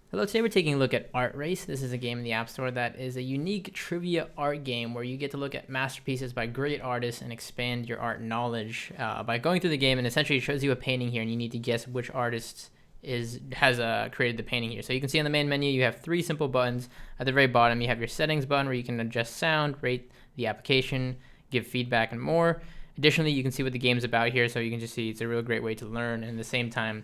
Hello, today we're taking a look at Art Race. This is a game in the App Store that is a unique trivia art game where you get to look at masterpieces by great artists and expand your art knowledge by going through the game. And essentially, it shows you a painting here, and you need to guess which artist has created the painting here. So you can see on the main menu, you have three simple buttons. At the very bottom, you have your settings button where you can adjust sound, rate the application, give feedback, and more. Additionally, you can see what the game's about here, so you can just see it's a real great way to learn, and at the same time,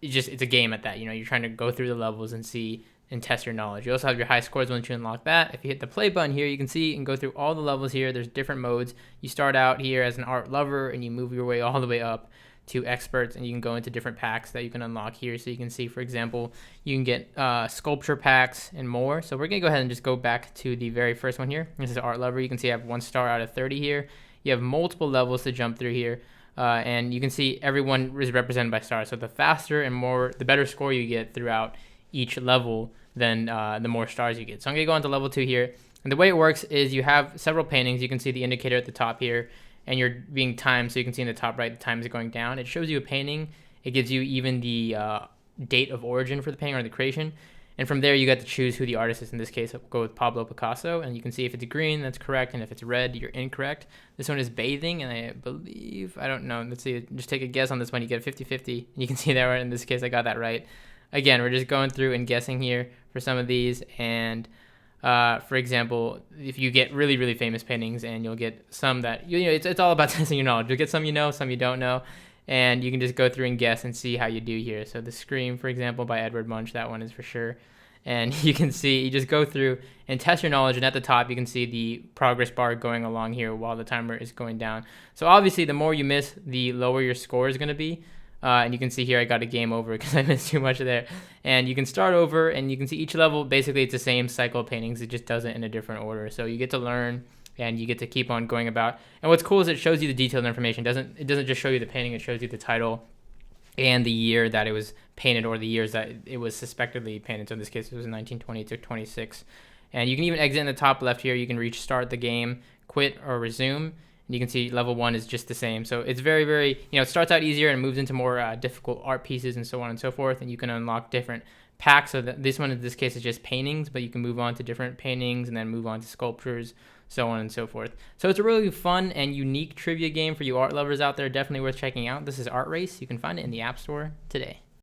it's a game at that. You know, you're trying to go through the levels and see and test your knowledge. You also have your high scores once you unlock that. If you hit the play button here, you can see and go through all the levels here. There's different modes. You start out here as an art lover, and you move your way all the way up to experts, and you can go into different packs that you can unlock here. So you can see, for example, you can get sculpture packs and more. So we're gonna go ahead and just go back to the very first one here. This is art lover. You can see I have 1 star out of 30 here. You have multiple levels to jump through here. And you can see everyone is represented by stars. So the faster and the better score you get throughout each level, then the more stars you get. So I'm gonna go on to level 2 here. And the way it works is you have several paintings. You can see the indicator at the top here, and you're being timed. So you can see in the top right, the time is going down. It shows you a painting. It gives you even the date of origin for the painting or the creation. And from there, you get to choose who the artist is. In this case, I'll go with Pablo Picasso. And you can see if it's green, that's correct. And if it's red, you're incorrect. This one is bathing. And I believe, I don't know. Let's see. Just take a guess on this one. You get 50-50. And you can see there, in this case, I got that right. Again, we're just going through and guessing here for some of these. And for example, if you get really, really famous paintings, and you'll get some that, you know, it's all about testing your knowledge. You'll get some you know, some you don't know. And you can just go through and guess and see how you do here. So the Scream, for example, by Edward Munch, that one is for sure. And you can see, you just go through and test your knowledge. And at the top, you can see the progress bar going along here while the timer is going down. So obviously, the more you miss, the lower your score is going to be. And you can see here, I got a game over because I missed too much there. And you can start over, and you can see each level, basically it's the same cycle of paintings. It just does it in a different order. So you get to learn, and you get to keep on going about. And what's cool is it shows you the detailed information. It doesn't just show you the painting, it shows you the title and the year that it was painted, or the years that it was suspectedly painted. So in this case, it was 1920 to 26. And you can even exit in the top left here. You can reach start the game, quit, or resume. And you can see level 1 is just the same. So it's very, very, it starts out easier and moves into more difficult art pieces and so on and so forth. And you can unlock different packs. So this one, in this case, is just paintings, but you can move on to different paintings and then move on to sculptures, so on and so forth. So it's a really fun and unique trivia game for you art lovers out there. Definitely worth checking out. This is Art Race. You can find it in the App Store today.